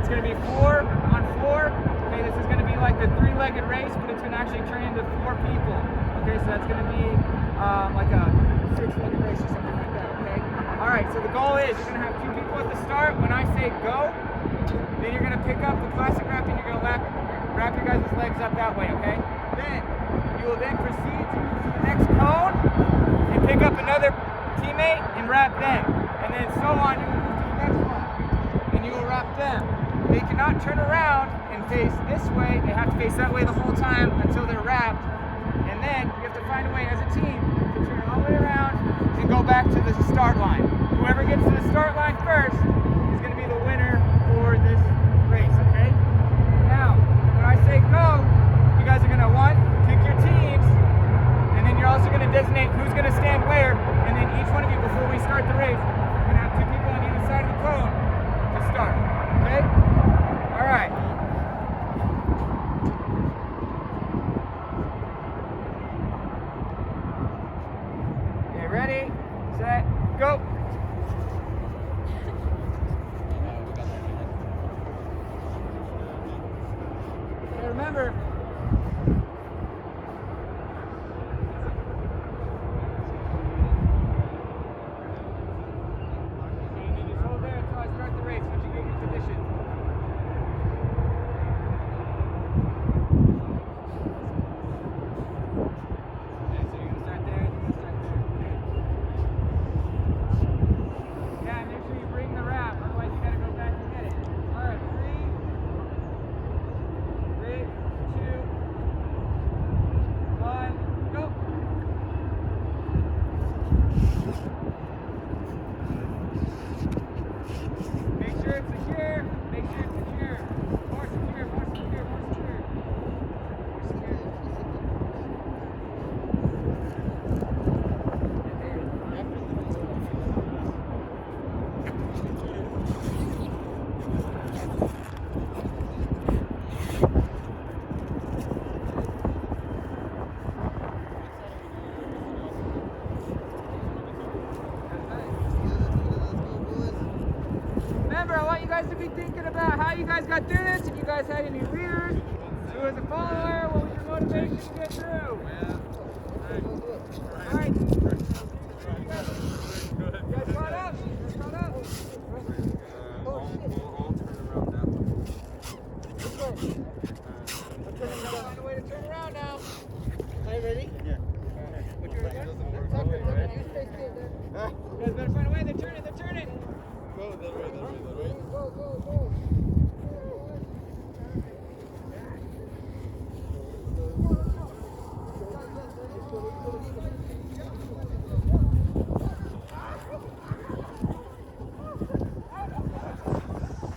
It's going to be 4 on 4. Okay, this is going to be like the 3-legged race, but it's going to actually turn into 4 people. Okay, so that's going to be like a 6-legged race or something like that. Okay. All right. So the goal is you're going to have 2 people at the start. When I say go, then you're going to pick up the classic wrap and you're going to wrap your guys' legs up that way. Okay. Then you will then proceed to move to the next cone and pick up another teammate and wrap them, and then so on. You will move to the next one and you will wrap them. They cannot turn around and face this way. They have to face that way the whole time until they're wrapped. And then you have to find a way as a team to turn all the way around and go back to the start line. Whoever gets to the start line first is going to be the winner for this race, okay? Now, when I say go, you guys are going to, pick your teams, and then you're also going to designate who's going to stand where, and then each one of you, before we start the race, we're going to have 2 people on either side of the cone to start, okay? All right. Okay, ready, set, go. Okay, remember, just hold there until I start the race. Once you get your position. Okay, so you're gonna start there, and you're gonna start there. Yeah, make sure you bring the wrap, otherwise you gotta go back and get it. All right, 3, 2, 1, go. Make sure it's secure. Make sure it's secure. More secure, more secure, more secure. More secure. Remember, I want you guys to be thinking about how you guys got through this. If you guys had any readers, who was a follower, what was your motivation to get through? All right. You guys caught up? You guys caught up? I'll turn around now. Find a way to turn around now. Are you ready? Yeah. What you ready? Doesn't work. You guys better find a way. They're turning. They're turning. Go that way, that way, that way. Go.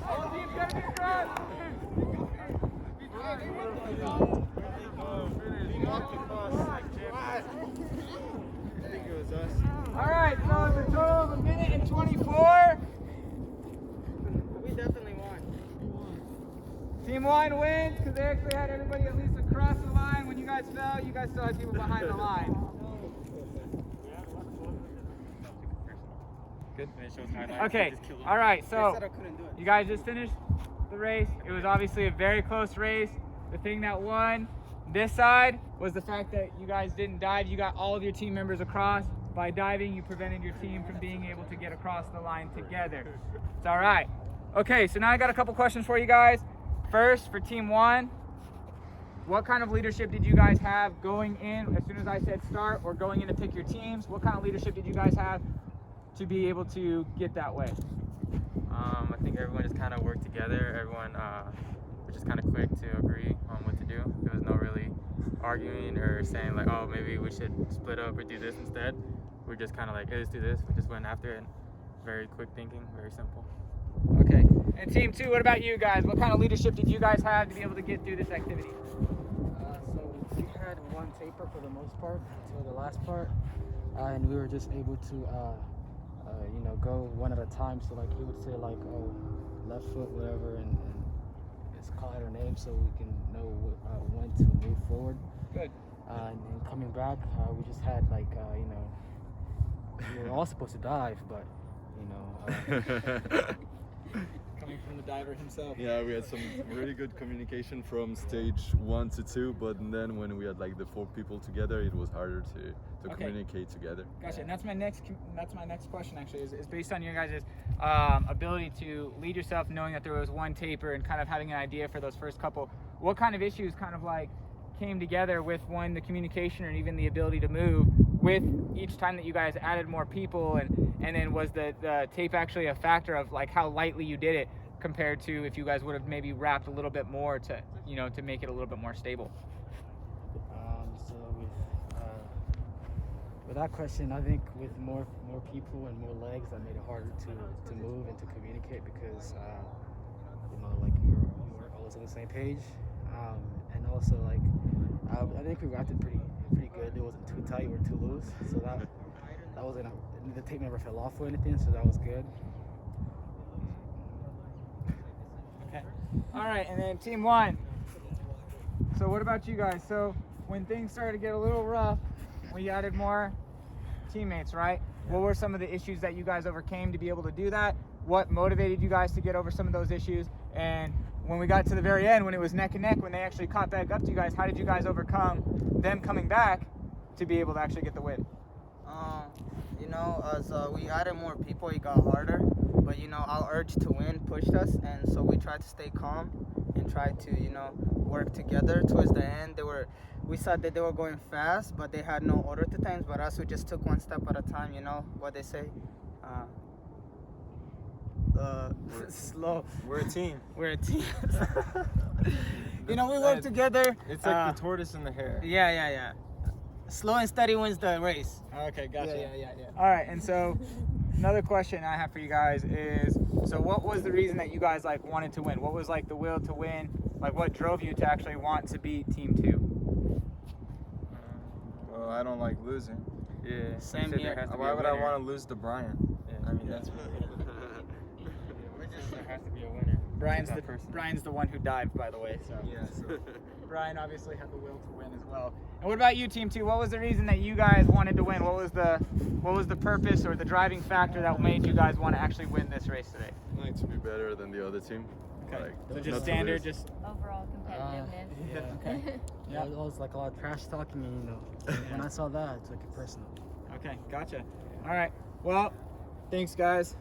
All teams gotta be front. I think it was us. All right, so it's a total of 1 minute and 24. We definitely won. Team 1 wins because they actually had everybody at least across the line. When you guys fell, you guys still had people behind the line. Good. Okay, all right, They so said I couldn't do it. you guys just finished the race. It was obviously a very close race. The thing that won this side was the fact that you guys didn't dive. You got all of your team members across. By diving, you prevented your team from being able to get across the line together. It's all right. Okay, so now I got a couple questions for you guys. First, for Team 1, what kind of leadership did you guys have going in as soon as I said start, or going in to pick your teams? What kind of leadership did you guys have to be able to get that way? I think everyone just kind of worked together. Everyone was just kind of quick to agree on what to do. There was no really arguing or saying like, oh, maybe we should split up or do this instead. We're just kind of like, hey, let's do this. We just went after it. Very quick thinking, very simple. Okay. And Team 2, what about you guys? What kind of leadership did you guys have to be able to get through this activity? So we had one taper for the most part until the last part, and we were just able to, go one at a time. So like he would say like, oh, left foot, whatever, and just call out her name so we can know when to move forward. Good. And then coming back, we just had like, we were all supposed to dive, but Come coming from the diver himself. Yeah, we had some really good communication from stage 1 to 2, but then when we had like the 4 people together, it was harder to Okay. communicate together. Gotcha. And that's my next question actually is based on your guys' ability to lead yourself, knowing that there was one taper and kind of having an idea for those first couple. What kind of issues kind of like came together with the communication and even the ability to move with each time that you guys added more people, and then was the tape actually a factor of like how lightly you did it compared to if you guys would have maybe wrapped a little bit more to to make it a little bit more stable? So with that question, I think with more people and more legs, that made it harder to move and to communicate because like we weren't always on the same page, and also like I think we wrapped it pretty good. It wasn't too tight or too loose, so that wasn't the tape never fell off or anything, so that was good. Okay. All right, and then team 1. So what about you guys? So when things started to get a little rough, we added more teammates, right? What were some of the issues that you guys overcame to be able to do that? What motivated you guys to get over some of those issues? And when we got to the very end, when it was neck and neck, when they actually caught back up to you guys, how did you guys overcome them coming back to be able to actually get the win? As we added more people, it got harder. But our urge to win pushed us, and so we tried to stay calm and try to work together. Towards the end, we saw that they were going fast, but they had no order to things. But us, we just took one step at a time. You know what they say. Slow. We're a team. We're a team. We work together. It's like the tortoise and the hare. Yeah. Slow and steady wins the race. Okay, gotcha. Yeah. All right, and so another question I have for you guys is, so what was the reason that you guys like wanted to win? What was like the will to win? Like what drove you to actually want to beat Team 2? Well, I don't like losing. Yeah. Same You said here. there has to be Why a would I winner. want to lose to Brian? Yeah. I mean, that's There has to be a winner. Brian's the one who dived, by the way. So yeah. So. Brian obviously had the will to win as well. And what about you, Team 2? What was the reason that you guys wanted to win? What was the purpose or the driving factor that made you guys want to actually win this race today? I like to be better than the other team. Okay. Like, So not just to standard, lose. just Overall competitiveness. Yeah. okay. Yeah, it was like a lot of trash talking, and when I saw that, I took it personal. Okay, gotcha. All right. Well, thanks guys.